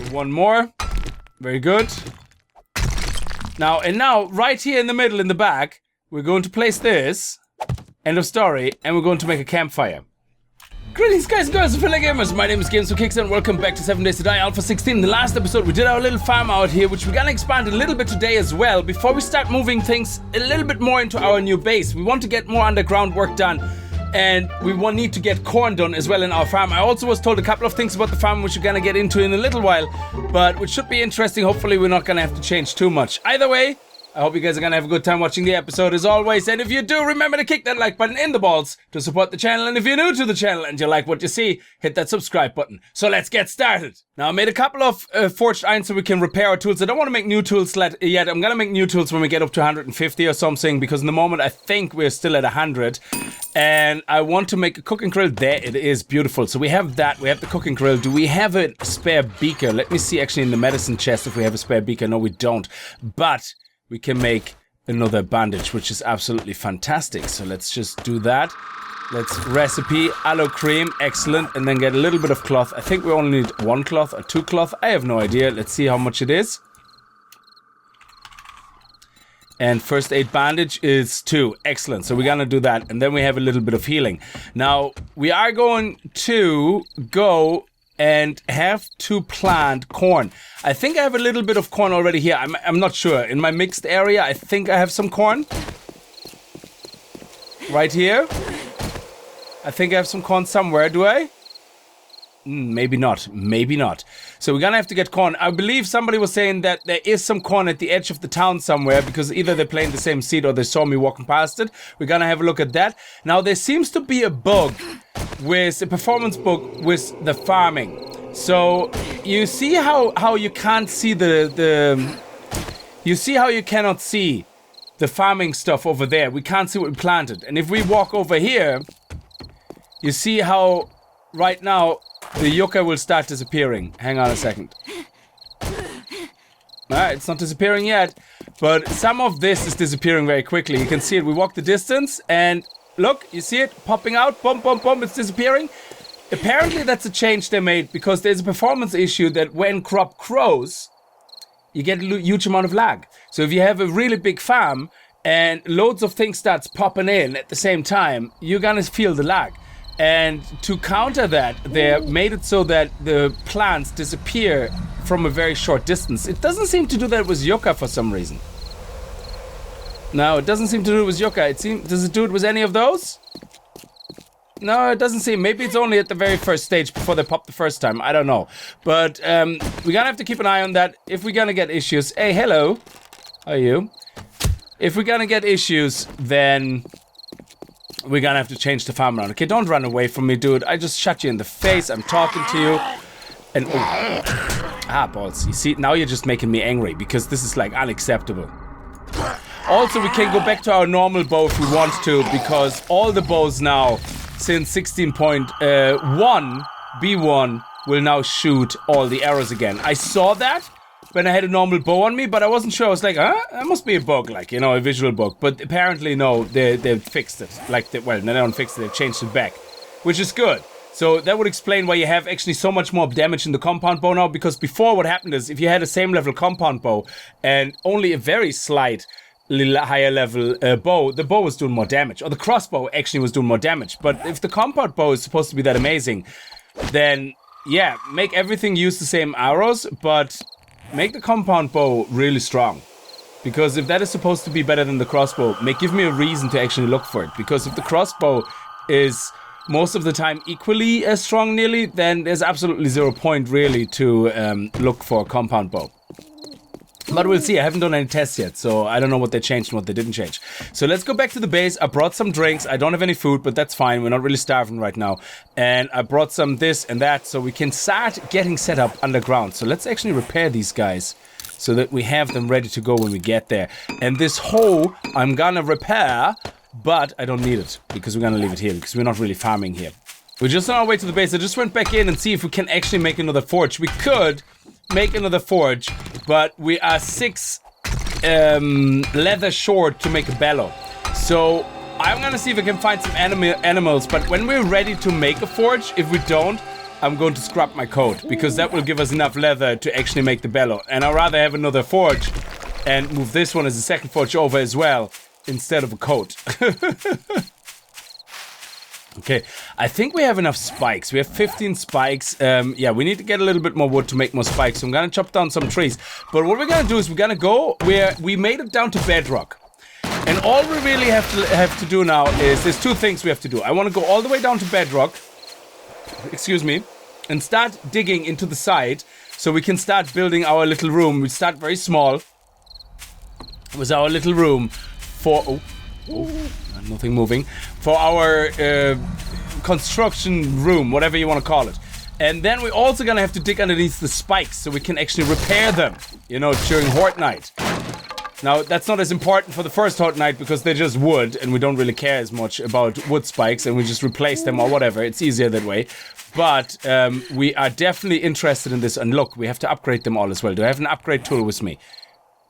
So one more. Very good. Now, right here in the middle, in the back, we're going to place this. End of story. And we're going to make a campfire. Greetings guys and girls and fellow gamers, my name is Games for Kicks and welcome back to 7 Days to Die Alpha 16. In the last episode we did our little farm out here, which we're gonna expand a little bit today as well. Before we start moving things a little bit more into our new base, we want to get more underground work done and we need to get corn done as well in our farm. I also was told a couple of things about the farm which we're gonna get into in a little while, but which should be interesting. Hopefully we're not gonna have to change too much. Either way, I hope you guys are gonna have a good time watching the episode as always, and if you do, remember to kick that like button in the balls to support the channel, and if you're new to the channel and you like what you see, hit that subscribe button. So let's get started. Now I made a couple of forged iron so we can repair our tools. I don't want to make new tools yet. I'm gonna make new tools when we get up to 150 or something, because in the moment I think we're still at 100, and I want to make a cooking grill. There it is, beautiful. So we have that, we have the cooking grill. Do we have a spare beaker? Let me see actually in the medicine chest if we have a spare beaker. No, we don't, but we can make another bandage, which is absolutely fantastic. So let's just do that. Let's recipe aloe cream, excellent, and then get a little bit of cloth. I think we only need 1 cloth or 2 cloth. I have no idea. Let's see how much it is. And first aid bandage is 2. Excellent. So we're gonna do that, and then we have a little bit of healing. Now we are going to go and have to plant corn. I think I have a little bit of corn already here. I'm not sure. In my mixed area, I think I have some corn. Right here. I think I have some corn somewhere, do I? Maybe not. Maybe not. So we're gonna have to get corn. I believe somebody was saying that there is some corn at the edge of the town somewhere, because either they're playing the same seed or they saw me walking past it. We're gonna have a look at that. Now there seems to be a bug with a performance bug with the farming. So you see how you can't see you see how you cannot see the farming stuff over there. We can't see what we planted. And if we walk over here, you see how right now the yucca will start disappearing. Hang on a second. Alright, it's not disappearing yet, but some of this is disappearing very quickly. You can see it. We walk the distance and look, you see it popping out, bump, bump, bump, it's disappearing. Apparently that's a change they made because there's a performance issue that when crop grows, you get a huge amount of lag. So if you have a really big farm and loads of things starts popping in at the same time, you're gonna feel the lag. And to counter that, they made it so that the plants disappear from a very short distance. It doesn't seem to do that with yucca for some reason. No, it doesn't seem to do it with yucca. Does it do it with any of those? No, it doesn't seem. Maybe it's only at the very first stage before they pop the first time. I don't know. But we're gonna have to keep an eye on that. If we're gonna get issues... Hey, hello. How are you? If we're gonna get issues, then we're gonna have to change the farm around. Okay, don't run away from me, dude. I just shot you in the face. I'm talking to you. And... oh. Balls. You see, now you're just making me angry because this is, like, unacceptable. Also, we can go back to our normal bow if we want to, because all the bows now, since 16.1, B1, will now shoot all the arrows again. I saw that when I had a normal bow on me, but I wasn't sure. I was like, huh? That must be a bug, like, you know, a visual bug. But apparently, no, they fixed it. Like, well, they don't fix it, they changed it back, which is good. So that would explain why you have actually so much more damage in the compound bow now, because before what happened is, if you had a same level compound bow and only a very slight little higher level bow, the bow was doing more damage, or the crossbow actually was doing more damage. But if the compound bow is supposed to be that amazing, then yeah, make everything use the same arrows, but make the compound bow really strong. Because if that is supposed to be better than the crossbow, give me a reason to actually look for it. Because if the crossbow is most of the time equally as strong nearly, then there's absolutely 0 point really to look for a compound bow. But we'll see. I haven't done any tests yet, so I don't know what they changed and what they didn't change. So let's go back to the base. I brought some drinks. I don't have any food, but that's fine. We're not really starving right now. And I brought some this and that, so we can start getting set up underground. So let's actually repair these guys so that we have them ready to go when we get there. And this hoe, I'm gonna repair, but I don't need it because we're gonna leave it here because we're not really farming here. We're just on our way to the base. I just went back in and see if we can actually make another forge. We could make another forge, but we are 6 leather short to make a bellow. So I'm gonna see if I can find some animals, but when we're ready to make a forge, if we don't, I'm going to scrap my coat because that will give us enough leather to actually make the bellow. And I'd rather have another forge and move this one as a second forge over as well instead of a coat. Okay, I think we have enough spikes. We have 15 spikes. Yeah, we need to get a little bit more wood to make more spikes. So I'm gonna chop down some trees. But what we're gonna do is we're gonna go where we made it down to bedrock. And all we really have to do now is there's two things we have to do. I want to go all the way down to bedrock. Excuse me. And start digging into the side so we can start building our little room. We start very small. It was our little room for... nothing moving. For our construction room, whatever you want to call it. And then we're also going to have to dig underneath the spikes so we can actually repair them, you know, during Horde Night. Now, that's not as important for the first Horde Night because they're just wood and we don't really care as much about wood spikes and we just replace them or whatever. It's easier that way. But we are definitely interested in this. And look, we have to upgrade them all as well. Do I have an upgrade tool with me?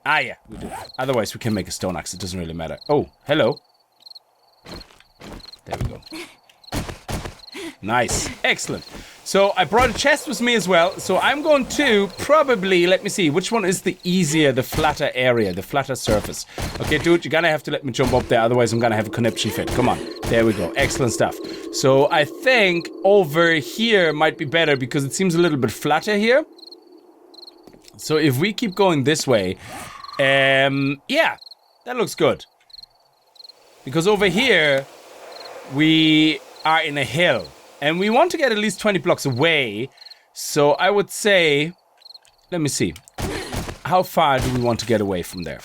Ah, yeah, we do. Otherwise, we can make a stone axe. It doesn't really matter. Oh, hello. There we go. Nice. Excellent. So I brought a chest with me as well. So I'm going to probably, let me see, which one is the easier, the flatter area, the flatter surface. Okay, dude, you're gonna have to let me jump up there. Otherwise, I'm gonna have a conniption fit. Come on. There we go. Excellent stuff. So I think over here might be better because it seems a little bit flatter here. So if we keep going this way, yeah, that looks good. Because over here, we are in a hill. And we want to get at least 20 blocks away. So I would say... Let me see. How far do we want to get away from there?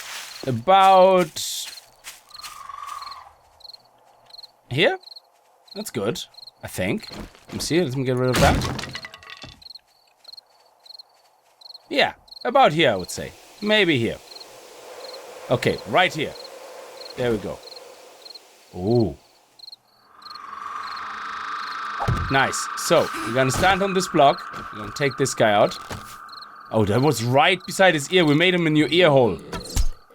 About... here? That's good, I think. Let me see. Let me get rid of that. Yeah, about here, I would say. Maybe here. Okay, right here. There we go. Ooh. Nice. So, we're gonna stand on this block. We're gonna take this guy out. Oh, that was right beside his ear. We made him a new ear hole.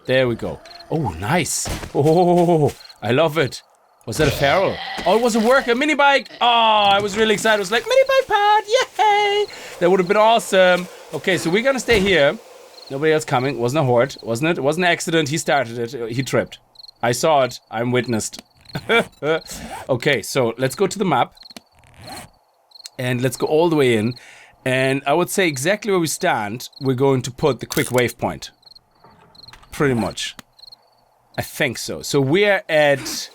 There we go. Oh, nice. Oh, I love it. Was that a feral? Oh, it was a worker. Mini bike. Oh, I was really excited. I was like, mini bike pod. Yay. That would have been awesome. Okay, so we're gonna stay here. Nobody else coming. Wasn't a horde. Wasn't it? It wasn't an accident. He started it. He tripped. I saw it. I'm witnessed. Okay, so let's go to the map. And let's go all the way in. And I would say exactly where we stand, we're going to put the quick waypoint. Pretty much. I think so. So we're at...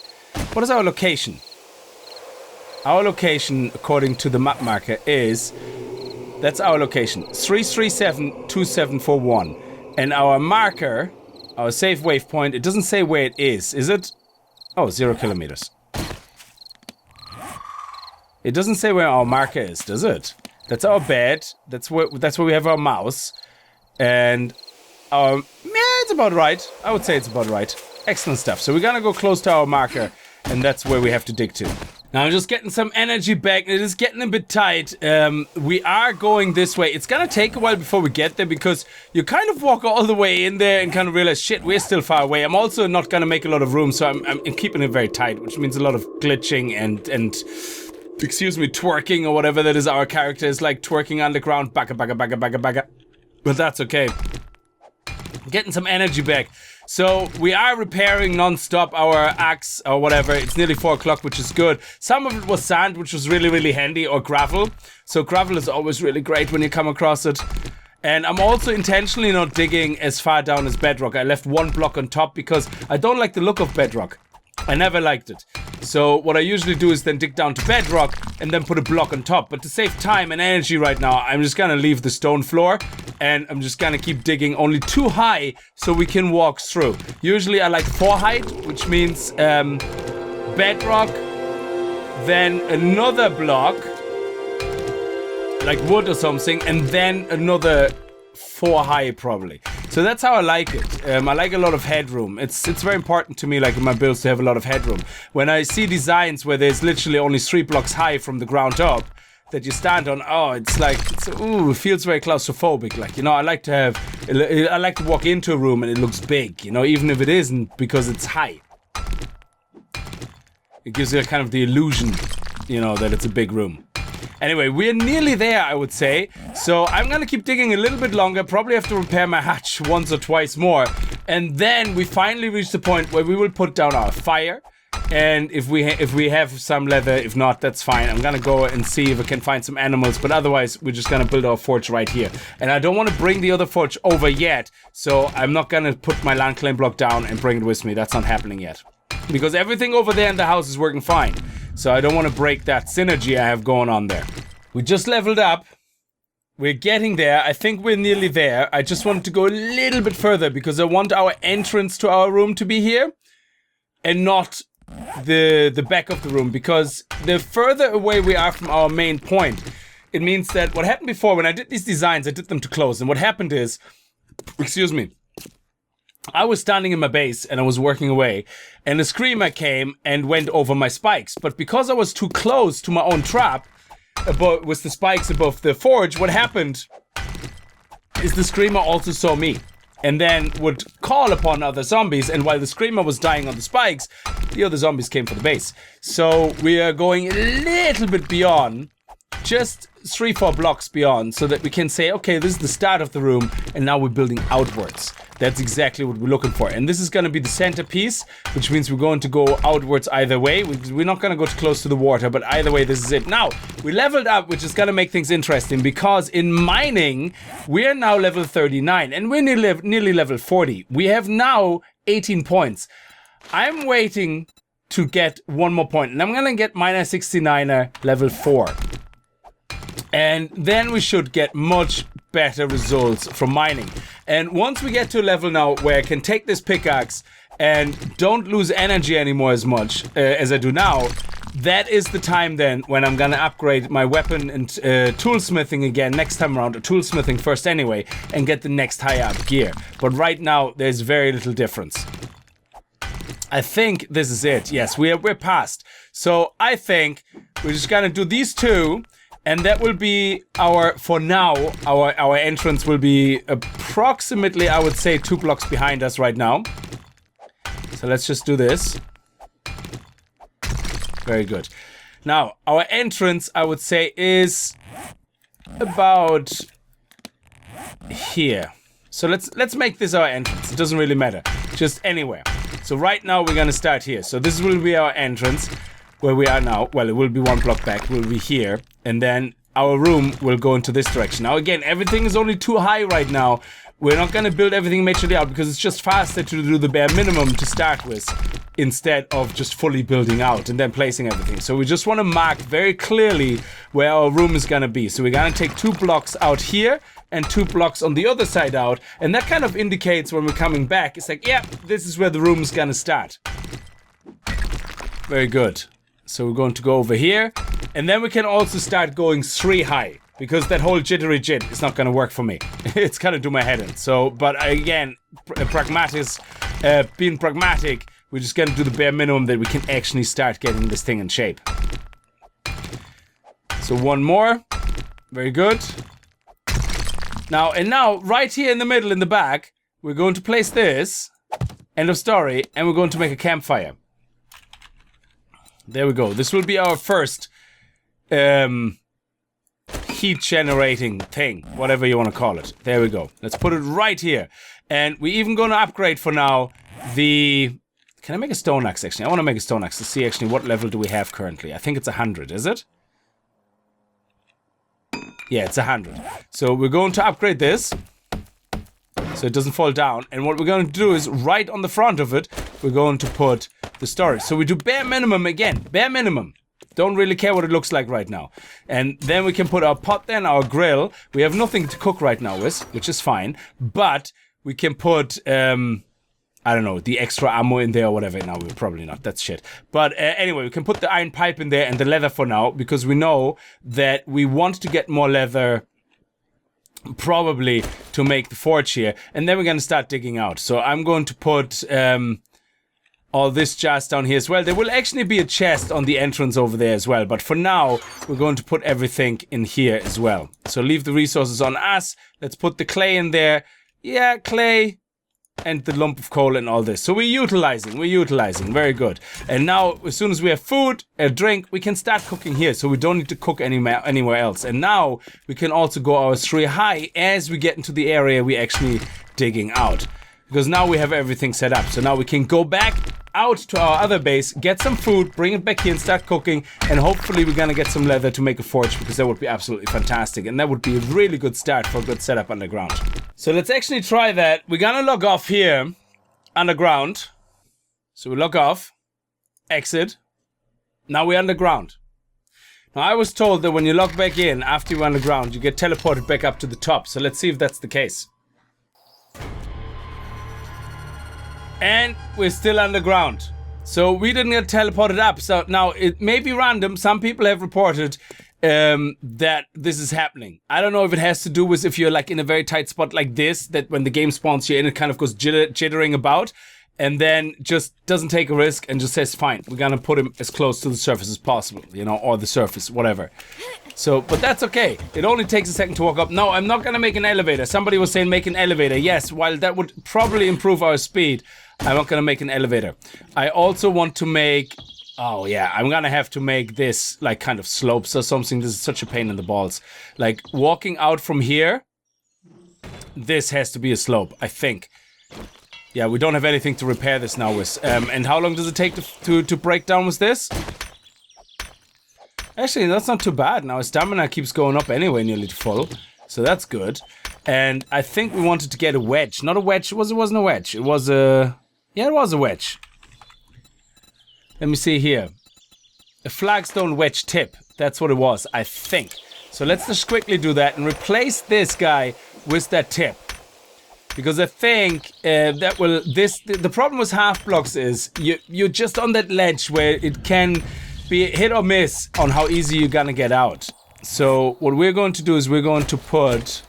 What is our location? Our location, according to the map marker, is... That's our location. 3372741. And our marker, our safe waypoint, it doesn't say where it is it? Oh, 0 kilometers. It doesn't say where our marker is, does it? That's our bed. That's where we have our mouse. And yeah, it's about right. I would say it's about right. Excellent stuff. So we're gonna go close to our marker, and that's where we have to dig to. Now I'm just getting some energy back. It is getting a bit tight. We are going this way. It's gonna take a while before we get there because you kind of walk all the way in there and kind of realize, shit, we're still far away. I'm also not gonna make a lot of room, so I'm keeping it very tight, which means a lot of glitching and excuse me, twerking or whatever that is. Our character is like twerking underground, baka baka baka baka baka. But that's okay. Getting some energy back. So we are repairing non-stop our axe or whatever. It's nearly 4 o'clock, which is good. Some of it was sand, which was really, really handy, or gravel. So gravel is always really great when you come across it. And I'm also intentionally not digging as far down as bedrock. I left 1 block on top because I don't like the look of bedrock. I never liked it. So what I usually do is then dig down to bedrock and then put a block on top. But to save time and energy right now, I'm just gonna leave the stone floor and I'm just gonna keep digging only 2 high so we can walk through. Usually I like 4 height, which means bedrock, then another block, like wood or something, and then another 4 high probably. So that's how I like it. I like a lot of headroom. It's very important to me, like in my builds, to have a lot of headroom. When I see designs where there's literally only 3 blocks high from the ground up that you stand on, oh, it's like, ooh, it feels very claustrophobic. Like, you know, I like to walk into a room and it looks big, you know, even if it isn't, because it's high. It gives you kind of the illusion, you know, that it's a big room. Anyway, we're nearly there, I would say. So I'm gonna keep digging a little bit longer. Probably have to repair my hatch once or twice more. And then we finally reach the point where we will put down our fire. And if we have some leather, if not, that's fine. I'm gonna go and see if I can find some animals, but otherwise we're just gonna build our forge right here. And I don't want to bring the other forge over yet, so I'm not gonna put my land claim block down and bring it with me. That's not happening yet. Because everything over there in the house is working fine. So I don't want to break that synergy I have going on there. We just leveled up. We're getting there. I think we're nearly there. I just wanted to go a little bit further because I want our entrance to our room to be here and not the back of the room, because the further away we are from our main point, it means that what happened before when I did these designs, I did them too close, and what happened is, excuse me, I was standing in my base and I was working away, and a screamer came and went over my spikes, but because I was too close to my own trap with the spikes above the forge, what happened is the screamer also saw me and then would call upon other zombies, and while the screamer was dying on the spikes, the other zombies came for the base. So we are going a little bit beyond, just 3-4 blocks beyond, so that we can say, okay, this is the start of the room, and now we're building outwards. That's exactly what we're looking for. And this is going to be the centerpiece, which means we're going to go outwards either way. We're not going to go too close to the water, but either way, this is it. Now, we leveled up, which is going to make things interesting, because in mining, we are now level 39, and we're nearly level 40. We have now 18 points. I'm waiting to get one more point, and I'm going to get Miner 69er level 4. And then we should get much better results from mining. And once we get to a level now where I can take this pickaxe and don't lose energy anymore as much as I do now, that is the time then when I'm gonna upgrade my weapon and toolsmithing again next time around, or toolsmithing first anyway, and get the next higher up gear. But right now, there's very little difference. I think this is it. Yes, we're past. So I think we're just gonna do these two, and that will be for now, our entrance will be approximately, I would say, 2 blocks behind us right now. So let's just do this. Very good. Now, our entrance, I would say, is about here. So let's make this our entrance. It doesn't really matter. Just anywhere. So right now, we're gonna start here. So this will be our entrance. Where we are now, well, it will be 1 block back, we'll be here, and then our room will go into this direction. Now again, everything is only too high right now. We're not gonna build everything majorly out because it's just faster to do the bare minimum to start with, instead of just fully building out and then placing everything. So we just wanna mark very clearly where our room is gonna be. So we're gonna take 2 blocks out here and 2 blocks on the other side out, and that kind of indicates when we're coming back, it's like, yeah, this is where the room is gonna start. Very good. So we're going to go over here, and then we can also start going 3 high, because that whole jittery jit is not going to work for me. It's going to do my head in. So, but again, being pragmatic, we're just going to do the bare minimum that we can actually start getting this thing in shape. So 1 more. Very good. Now, right here in the middle, in the back, we're going to place this. End of story. And we're going to make a campfire. There we go. This will be our first heat generating thing, whatever you want to call it. There we go. Let's put it right here. And we're even going to upgrade for now the... Can I make a stone axe, actually? I want to make a stone axe to see actually what level do we have currently. I think it's 100, is it? Yeah, it's 100. So we're going to upgrade this so it doesn't fall down. And what we're going to do is right on the front of it, we're going to put the storage. So we do bare minimum again. Bare minimum. Don't really care what it looks like right now. And then we can put our pot there and our grill. We have nothing to cook right now with, which is fine. But we can put, I don't know, the extra ammo in there or whatever. No, we're probably not. That's shit. But anyway, we can put the iron pipe in there and the leather for now, because we know that we want to get more leather probably to make the forge here. And then we're going to start digging out. So I'm going to put... all this jazz down here as well. There will actually be a chest on the entrance over there as well. But for now, we're going to put everything in here as well. So leave the resources on us. Let's put the clay in there. Yeah, clay. and the lump of coal and all this. So we're utilizing, very good. And now, as soon as we have food, a drink, we can start cooking here. So we don't need to cook anywhere else. And now we can also go our 3 high as we get into the area we actually digging out. Because now we have everything set up. So now we can go back out to our other base, get some food, bring it back here and start cooking. And hopefully we're gonna get some leather to make a forge, because that would be absolutely fantastic. And that would be a really good start for a good setup underground. So let's actually try that. We're gonna log off here, underground. So we log off, exit. Now we're underground. Now I was told that when you log back in after you're underground, you get teleported back up to the top. So let's see if that's the case. And we're still underground. So we didn't get teleported up. So now it may be random. Some people have reported that this is happening. I don't know if it has to do with if you're like in a very tight spot like this, that when the game spawns you in, it kind of goes jittering about and then just doesn't take a risk and just says, fine, we're gonna put him as close to the surface as possible, you know, or the surface, whatever. So, but that's okay. It only takes a second to walk up. No, I'm not gonna make an elevator. Somebody was saying make an elevator. Yes, while that would probably improve our speed, I'm not gonna make an elevator. I also want to make, oh yeah, I'm gonna have to make this like kind of slopes or something. This is such a pain in the balls. Like walking out from here, this has to be a slope, I think. Yeah, we don't have anything to repair this now with. And how long does it take to break down with this? Actually, that's not too bad. Now, stamina keeps going up anyway, nearly full. So that's good. And I think we wanted to get a wedge. Not a wedge. It wasn't a wedge. It was a... Yeah, it was a wedge. Let me see here. A flagstone wedge tip. That's what it was, I think. So let's just quickly do that and replace this guy with that tip. Because I think that will... The problem with half blocks is you're just on that ledge where it can be hit or miss on how easy you're gonna get out. So what we're going to do is we're going to put...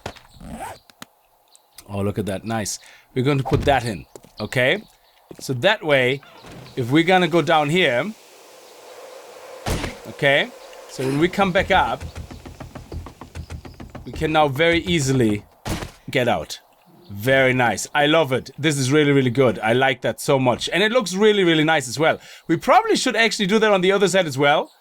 Oh, look at that. Nice. We're going to put that in. Okay? So that way, if we're gonna go down here... Okay? So when we come back up, we can now very easily get out. Very nice. I love it. This is really, really good. I like that so much. And it looks really, really nice as well. We probably should actually do that on the other side as well.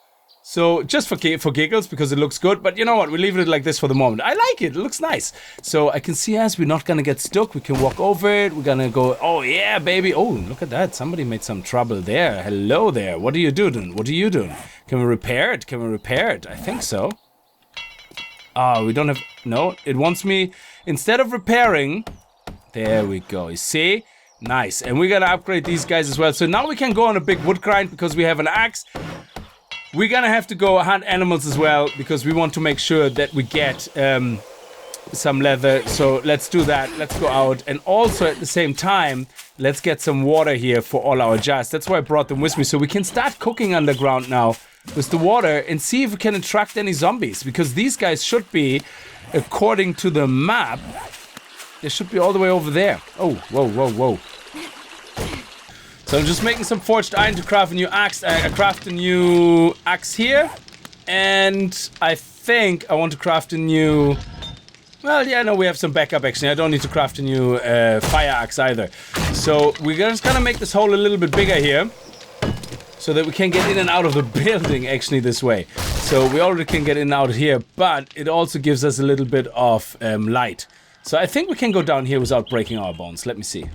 So just for giggles, because it looks good. But you know what? We're leaving it like this for the moment. I like it. It looks nice. So I can see as we're not going to get stuck. We can walk over it. We're going to go, oh yeah, baby. Oh, look at that. Somebody made some trouble there. Hello there. What are you doing? What are you doing? Can we repair it? Can we repair it? I think so. We don't have... No, it wants me... Instead of repairing... There we go. You see? Nice. And we're gonna upgrade these guys as well. So now we can go on a big wood grind because we have an axe. We're gonna have to go hunt animals as well because we want to make sure that we get some leather. So let's do that. Let's go out. And also at the same time, let's get some water here for all our jars. That's why I brought them with me. So we can start cooking underground now with the water and see if we can attract any zombies. Because these guys should be, according to the map, they should be all the way over there. Oh, whoa, whoa, whoa. So I'm just making some forged iron to craft a new axe. Craft a new axe here. And I think I want to craft a new... Well, yeah, no, we have some backup actually. I don't need to craft a new fire axe either. So we're just gonna make this hole a little bit bigger here. So that we can get in and out of the building actually this way. So we already can get in and out here. But it also gives us a little bit of light. So I think we can go down here without breaking our bones. Let me see.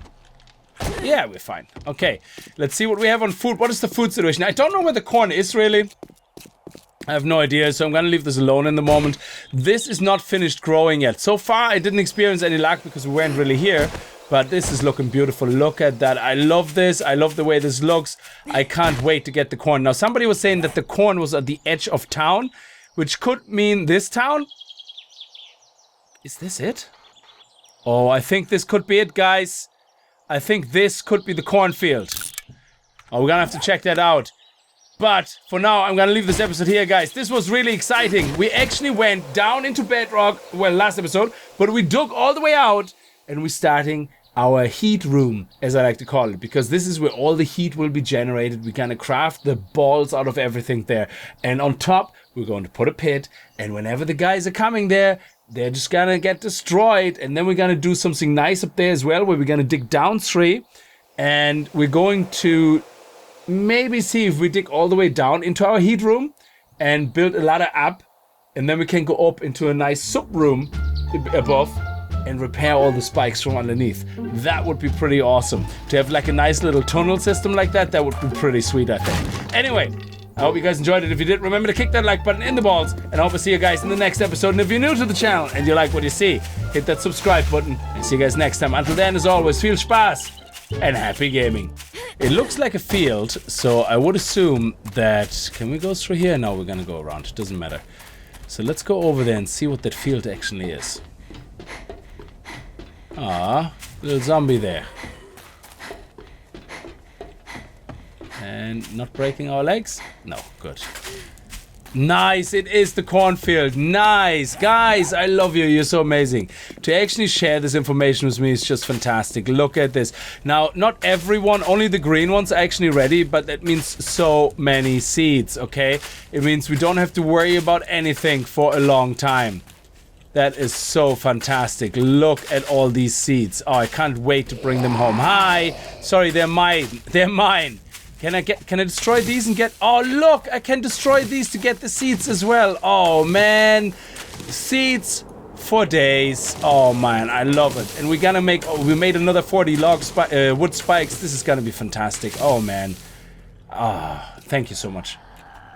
Yeah, we're fine. Okay, let's see what we have on food. What is the food situation? I don't know where the corn is, really. I have no idea, so I'm gonna leave this alone in the moment. This is not finished growing yet. So far, I didn't experience any luck because we weren't really here. But this is looking beautiful. Look at that. I love this. I love the way this looks. I can't wait to get the corn. Now, somebody was saying that the corn was at the edge of town, which could mean this town. Is this it? Oh, I think this could be it, guys. I think this could be the cornfield. Oh, we're gonna have to check that out. But for now, I'm gonna leave this episode here, guys. This was really exciting. We actually went down into bedrock, well, last episode, but we dug all the way out and we're starting our heat room, as I like to call it, because this is where all the heat will be generated. We're gonna craft the balls out of everything there. And on top, we're going to put a pit, and whenever the guys are coming there, they're just gonna get destroyed. And then we're gonna do something nice up there as well, where we're gonna dig down 3. And we're going to maybe see if we dig all the way down into our heat room and build a ladder up. And then we can go up into a nice sub room above and repair all the spikes from underneath. That would be pretty awesome. To have like a nice little tunnel system like that, that would be pretty sweet, I think. Anyway, I hope you guys enjoyed it. If you did, remember to kick that like button in the balls. And I hope to see you guys in the next episode. And if you're new to the channel and you like what you see, hit that subscribe button. And see you guys next time. Until then, as always, viel Spaß and happy gaming. It looks like a field, so I would assume that... Can we go through here? No, we're gonna go around. It doesn't matter. So let's go over there and see what that field actually is. Ah, little zombie there. And not breaking our legs? No, good. Nice, it is the cornfield. Nice. Guys, I love you. You're so amazing. To actually share this information with me is just fantastic. Look at this. Now, not everyone, only the green ones are actually ready, but that means so many seeds, okay? It means we don't have to worry about anything for a long time. That is so fantastic. Look at all these seeds. Oh, I can't wait to bring them home. Hi. Sorry, they're mine. They're mine. Can I destroy these and get... Oh, look, I can destroy these to get the seeds as well. Oh, man. Seeds for days. Oh, man, I love it. And we're gonna make... Oh, we made another 40 wood spikes. This is gonna be fantastic. Oh, man. Ah, thank you so much.